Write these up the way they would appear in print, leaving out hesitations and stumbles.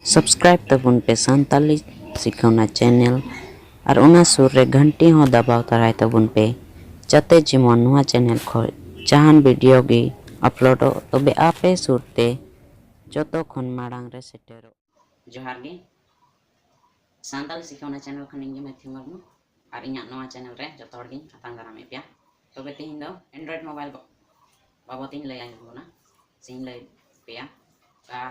Subscribe तबन पे Santali सिखावना channel और उना सुर रे घंटी हो दबाव तराय तबन पे जाते जिमन नुआ चैनल खो जहान वीडियो गी अपलोड हो तबे आपे सुरते जतो खन माड़ांग रे सेटेरो जोहार गे संताली सिखावना चैनल खन इंगे मैथ्यू मरमु और इना नुआ चैनल रे जतो हर गे आतांग दाराम एपिया तबे तिहिन दो एंड्रॉइड मोबाइल बाबतिन लay आंगना सिन लay पेया का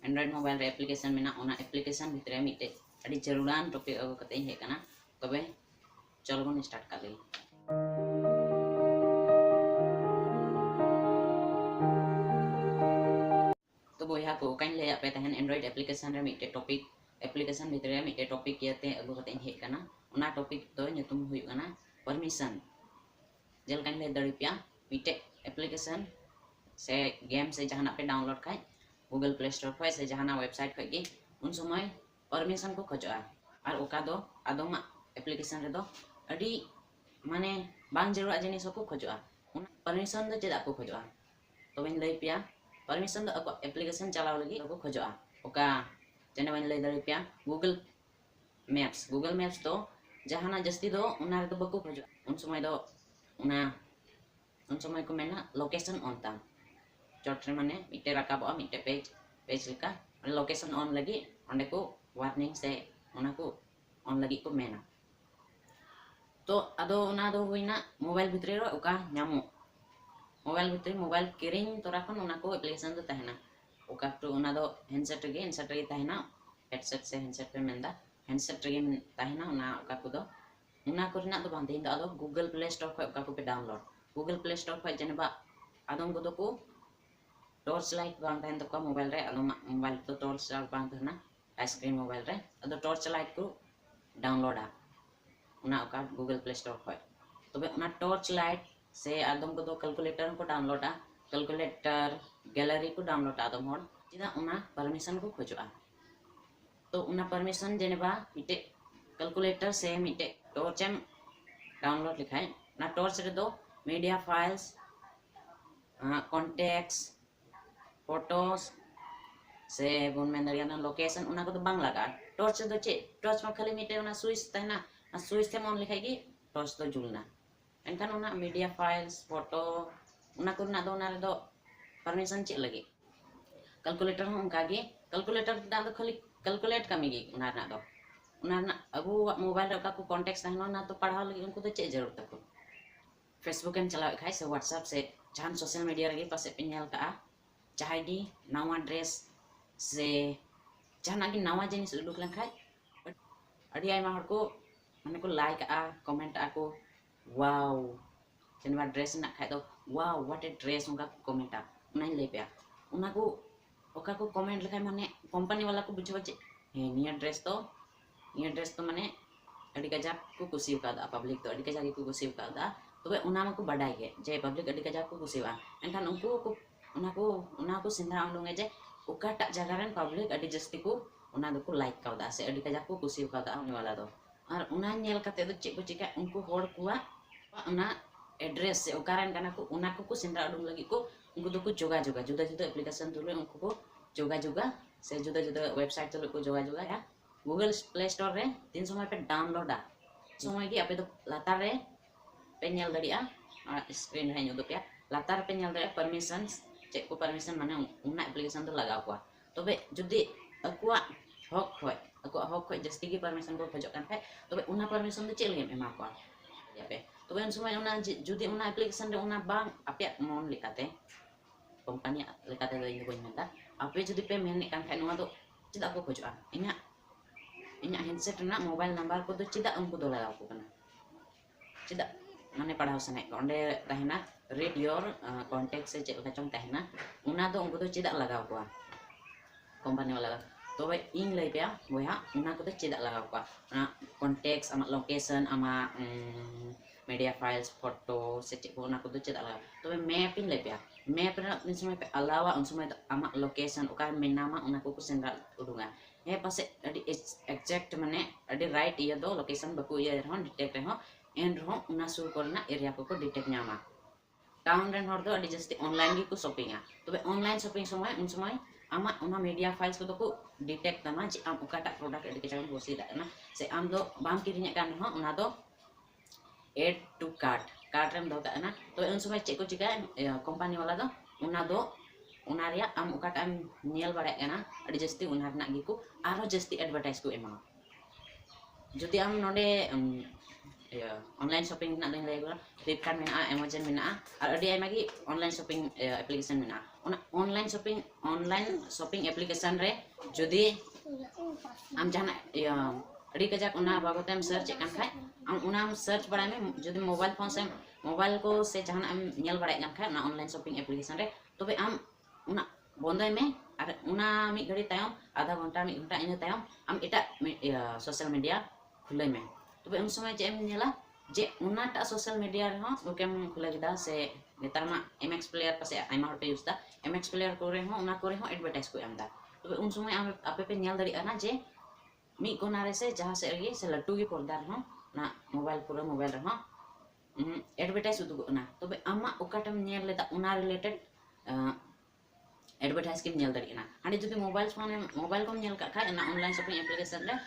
एंड्रॉइड मोबाइल रे एप्लीकेशन में ना एप्लीकेशन भितर मिटे अड़ी जरूरान टॉपिक अगु कते हे कना तबे चलो बन स्टार्ट कर ले तो बोया को काइन ले पे तहन एंड्रॉइड एप्लीकेशन रे मिटे टॉपिक एप्लीकेशन भितर मिटे टॉपिक केते अगु कते हे कना उना टॉपिक तो nyutum हुई कना परमिशन जेल काइन ले दड़ी पिया मिटे एप्लीकेशन से गेम से जहां पे डाउनलोड खाय गूगल प्ले स्टोर पे से जहां वेबसाइट पे उन समय परमिशन को खोजा और ओका दो आदोमा एप्लीकेशन रे दो अडी माने बांग जरूर जिनिस को खोजा उन परमिशन दो चेदा को खोजा तो बन लई पिया परमिशन दो एप्लीकेशन चलाव लगी को खोजा ओका जने बन लई दरी पिया गूगल मैप्स तो जहां जस्ती दो उना रे दो बको खोजा उन समय को मेना लोकेशन ऑन ता चोट्रे माने मिटे राकाबो मिटे पेज लेका लोकेशन ऑन लगी अंडे को वार्निंग से ओना को ऑन लगी को मेना तो अदो ओना दो हुइना मोबाइल भितरे रो ओका न्यामो मोबाइल भितरे मोबाइल किरिंग तोरा खन ओना को एप्लीकेशन दो तहना ओका तो ओना दो हैंडसेट रे तहना हेडसेट से हैंडसेट पे मेंदा हैंडसेट रे तहना ओना ओका को दो ओना को रिना दो बांधे दो अदो गूगल प्ले स्टोर पे ओका को पे डाउनलोड गूगल प्ले स्टोर पे जेनेबा आदम को दो को टॉर्च लाइट बांग तहन तक मोबाइल रे अदो मोबाइल तो टॉर्च लाइट बांग तहना टच स्क्रीन मोबाइल रे अदो टॉर्च लाइट को डाउनलोडा उना ओका गूगल प्ले स्टोर पे तबे उना टॉर्च लाइट से आदम को दो कैलकुलेटर को डाउनलोडा कैलकुलेटर गैलरी को डाउनलोड आदम होड़ चिदा उना परमिशन को खोजवा तो उना परमिशन जेनेबा मिटे कैलकुलेटर से मिटे टॉर्च एम डाउनलोड लिखाय ना टॉर्च रे दो मीडिया फाइल्स कॉन्टैक्ट्स फोटोस से बोन में दरियाना लोकेशन उना को तो बांग लगा टॉर्च दो चे टॉर्च में खाली मिटे उना स्विच तहना स्विच ते मन लिखाई की टॉर्च तो जुलना एनखान उना मीडिया फाइल्स फोटो उना को ना दो उना रे दो परमिशन चे लगी कैलकुलेटर हम कागे कैलकुलेटर दा दो खाली कैलकुलेट कमी गी उना ना दो उना ना अबू मोबाइल रे का को कॉन्टैक्ट्स तहना ना तो पढ़ाव लगी उनको तो चे जरूरत तको फेसबुक एम चलाव खाय से व्हाट्सएप से जहां सोशल मीडिया रे पासे पे नेल का चाहे दी नवा ड्रेस से जहां की नवा जिनिस उडुक लन खाय अड़ी आयमा हर को माने को लाइक आ कमेंट आ को वाओ जेनबा ड्रेस ना खाय तो वाओ व्हाट ए ड्रेस उनका कमेंट आ उना ले पे उना को ओका को कमेंट लिखाय माने कंपनी वाला को बुझो जे हे निया ड्रेस तो माने अड़ी गजा को खुशी का दा पब्लिक तो अड़ी गजा को खुशी का दा तबे उना को बडाय गे जे पब्लिक अड़ी गजा को खुशी वा एनखान उना को सिंधा आंगलुंगे जे उकाटा जगह रेन पब्लिक अड़ी जस्ती को उना दो को लाइक कावदा से अड़ी गजा को खुशी कावदा उनी वाला दो और उना नेल कते दो चे को चिका उनको होड़ कुआ उना एड्रेस से ओकारेन काना को उना को सिंधा उडुंग लगी को उनको दो को जुदा जुदा एप्लीकेशन तुले उनको को जुदा से जुदा वेबसाइट तुले को जुदा या गूगल प्ले स्टोर रे 3 समय पे डाउनलोडा समय की आपे तो लातार रे पे नेल दड़िया स्क्रीन रे ᱧᱩ पे लातार पे नेल दड़िया परमिशन चेक को परमिशन माने उना एप्लीकेशन तो लगा को तबे जुदी अकुआ हक खोय जस्ती की परमिशन को खोजो कान तबे उना परमिशन तो चेल एमा को यापे तबे उन समय उना जुदी उना एप्लीकेशन रे उना बांग आपे मन लिकाते कंपनी लिकाते दो इन मेंदा आपे जुदी पे मेन कान खाय नुवा दो चिदा को खोजो इना हैंडसेट ना मोबाइल नंबर को तो चिदा उनको दो लगा को कना चिदा माने पढ़ाव सने ओंडे तहना रीड योर कॉन्टैक्ट से चेक चंग तहना उना दो उनको तो चिदा लगा को कंपनी वाला तो भाई इन ले पे बोया उना को तो चिदा लगा को कॉन्टैक्ट्स आमा लोकेशन आमा मीडिया फाइल्स फोटो से चेक उना को तो चिदा लगा तो भाई मैप इन ले पे मैप रे उन समय पे अलावा उन समय आमा लोकेशन ओका मेनामा उना को सेंद्रा उडुंगा हे पासे अडी एग्जैक्ट माने अडी राइट ये दो लोकेशन बकु ये रहन डिटेक्ट रहो एंड रहो उना सुर करना एरिया को डिटेक्ट न्यामा टाउन रेन हर दो अडी जस्ती ऑनलाइन की को शॉपिंग आ तबे ऑनलाइन शॉपिंग समय उन समय आमा उना मीडिया फाइल्स को को डिटेक्ट तमा जे आम उकाटा प्रोडक्ट एड केचाम बोसी दाना से आम दो बाम किरिnya kan हो उना दो एड टू कार्ट रेम दो ना तो उन समय चेक को चिका कंपनी वाला दो उना रिया आम उकाटा आम नेल बारे ना अडी जस्ती उना रना गिको आरो जस्ती एडवर्टाइज को एमा जुदी आम नोडे ऑनलाइन शॉपिंग ना दिन लेगो फ्लिपकार्ट में अमेजन में और अडी आयमा गी ऑनलाइन शॉपिंग एप्लीकेशन में उना ऑनलाइन शॉपिंग एप्लीकेशन रे जुदी आम जहाना अडी कजाक उना बाबतेम search kan khai am una search बड़ा में जुदी मोबाइल फोन से मोबाइल को से जहाना am नेल बड़ा kan khai ना ऑनलाइन शॉपिंग एप्लीकेशन रे तबे am una बंदय में और उना मी घड़ी तायम आधा घंटा मी घंटा इन तायम am एटा सोशल मीडिया खुले में तबे उन समय जे एम नेला जे उनाटा सोशल मीडिया रे हो ओकेम खुले गिदा से नेतार मा एमएक्स प्लेयर पासे आइमा हर पे यूज दा एमएक्स प्लेयर को रे हो एडवर्टाइज को एम दा तबे उन समय am आपे पे नेल दड़ी ना जे मी कोना रे से जहां से रे से लट्टू की पर्दा रे हो ना मोबाइल पूरा मोबाइल रे हो एडवर्टाइज उदुग ना तबे आमा ओकाटम नेल लेदा उना रिलेटेड एडवर्टाइज के नेल दड़ी ना हांडे जुदी मोबाइल को नेल का खा ना ऑनलाइन शॉपिंग एप्लीकेशन रे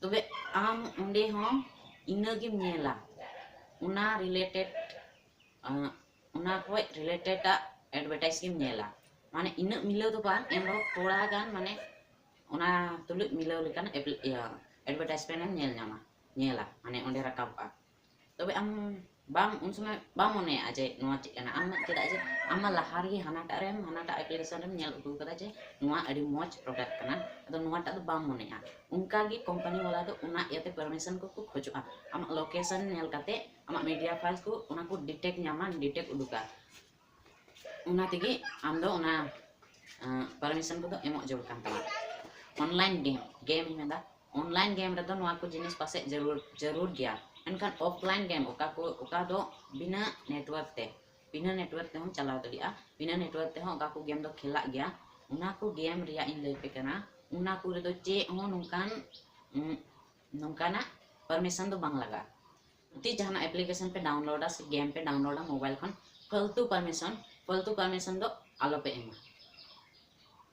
तबे आम उंडे हो इना गिम नेला उना रिलेटेड उना को रिलेटेड एडवर्टाइज गिम नेला माने इना मिलो तो बा एम थोड़ा गान माने उना तुलु मिलो लेकान एडवर्टाइज पे नेल नामा नेला माने ओंडे राकाब बा तबे आम बाम उन समय बाम मोने आजे नोआ चिकना आम केदा जे आम लाहार गे हानाटा एप्लीकेशन रेम नेल उदु कदा जे नोआ अडी मौज प्रोडक्ट कना अदो नोआ टा दो बाम मोने आ उनका गे कंपनी वाला दो उना याते परमिशन को खोजुआ आम लोकेशन नेल काते आम मीडिया फाइल्स को उना को डिटेक्ट उदुका उना तेगे आम दो उना परमिशन को दो एमो जरूर कान तमा ऑनलाइन गेम ही मेदा ऑनलाइन गेम रे दो नोआ को जिनिस पासे जरूर गया एनखान ऑफलाइन गेम ओका दो बिना नेटवर्क ते हम चलाव दड़िया बिना नेटवर्क ते हम ओका को गेम दो खेला गया उना को गेम रिया इन लई पे कना उना को रे दो चे हो नुकाना परमिशन दो बांग लगा ती जहाना एप्लीकेशन पे डाउनलोड से गेम पे डाउनलोड मोबाइल खन फालतू परमिशन दो आलो पे एमा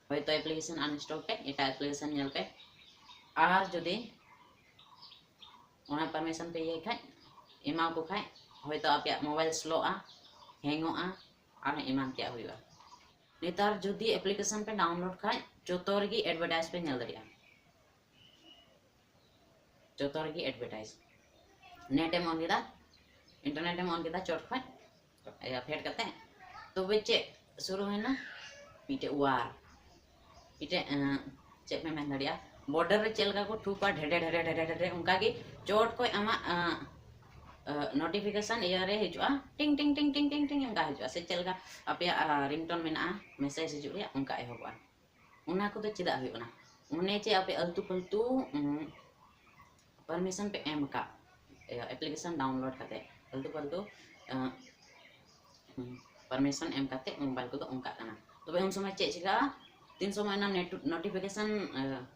होय तो एप्लीकेशन अनइंस्टॉल पे एटा एप्लीकेशन नेल पे आर जदि उना परमिशन पे ये खाय एमा को खाय होय तो आपया मोबाइल स्लो आ हैंगो आ और एमान क्या हुआ नेतार जदि एप्लीकेशन पे डाउनलोड खाय जोतोर की एडवर्टाइज पे नेल दरिया जोतोर की एडवर्टाइज नेट एम ऑन गिदा इंटरनेट एम ऑन गिदा चोट खाय या फेड करते तो बेचे शुरू है ना पीटे वार पीटे चेक में मेन दरिया बॉर्डर रे चेलका को ठुपा ढेडे उनका की चोट को आमा नोटिफिकेशन इयारे हिजुआ टिंग टिंग टिंग टिंग टिंग टिंग उनका हिजुआ से चेलका आपया रिंगटोन मेना मैसेज हिजु रे उनका एहोबा उना को तो चिदा हुइना उन्हें चे आपे अल्तु पल्तु परमिशन पे एम का एप्लीकेशन डाउनलोड करते अल्तु पल्तु परमिशन एम करते मोबाइल को तो उनका करना तो उन समय चे चिका 300 महीना नेट नोटिफिकेशन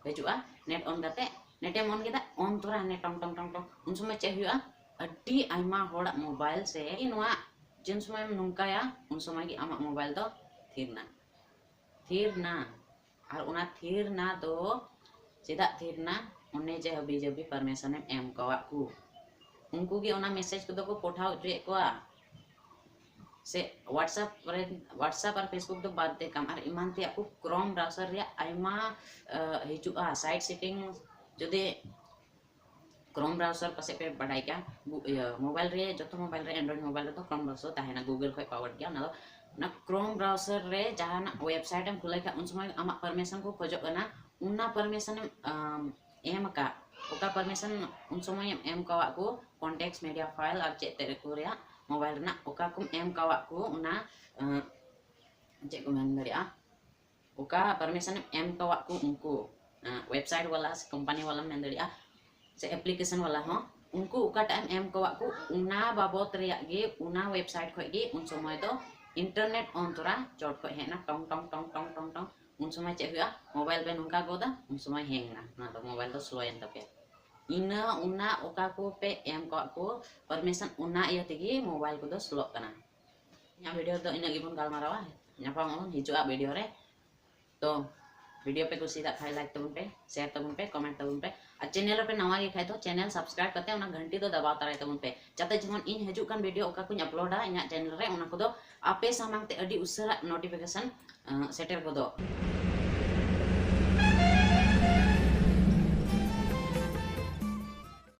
हिजुआ नेट ऑन करते नेट एम ऑन केदा ऑन तोरा नेट टंग टंग टंग टंग उन समय चे हुआ अड्डी आइमा होड़ा मोबाइल से इनवा जिन समय में नुंकाया उन समय की आमा मोबाइल तो थीर ना और उना थीर ना दो चिदा थीर ना उन्हें जे हबी जबी परमिशन एम कवा को उनको की उना मैसेज को को पठाओ जे को से व्हाट्सएप और फेसबुक तो बाद दे काम और इमान ते आपको क्रोम ब्राउजर रे आइमा हिजुआ साइड सेटिंग जदे क्रोम ब्राउजर पासे पे बढ़ाई क्या मोबाइल रे जो मोबाइल रे एंड्रॉइड मोबाइल रे तो क्रोम ब्राउजर ताहेना गूगल खय पावर गया ना क्रोम ब्राउजर रे जहाना वेबसाइट एम खुले का उन समय आमा परमिशन को खोजो ना उना परमिशन एम का ओका परमिशन उन समय एम का को कॉन्टेक्ट्स मीडिया फाइल और चेते को रे मोबाइल ना ओका को एम का को उना जे को मेन दरिया ओका परमिशन एम का को उनको वेबसाइट वाला कंपनी वाला मेन दरिया से एप्लीकेशन वाला हो उनको ओका टाइम एम का को उना बाबत रे गे उना वेबसाइट खय गे उन समय तो इंटरनेट ऑन तोरा चोट खय हेना टंग टंग टंग टंग टंग टंग उन समय चे हुआ मोबाइल पे नुका गोदा उन समय हैंग ना तो मोबाइल तो स्लो एन तपे इना उना ओका को पे एम को परमिशन उना इया तेगी मोबाइल को दो स्लो कना या वीडियो तो इना गिबन गालमारावा ᱧᱟᱯᱟᱢ ᱦᱤᱡᱩᱜᱼᱟ वीडियो रे तो वीडियो पे कुछ खाई लाइक तबन पे शेयर तबन पे कमेंट तबन पे और चैनल पे नवा खाई तो चैनल सब्सक्राइब करते उना घंटी तो दबाव तराय तबन पे जाते जेमन इन हजू कान वीडियो ओका कुछ अपलोडा इन चैनल रे उना को दो आपे सामांग ते अडी उसरा नोटिफिकेशन सेटर को दो।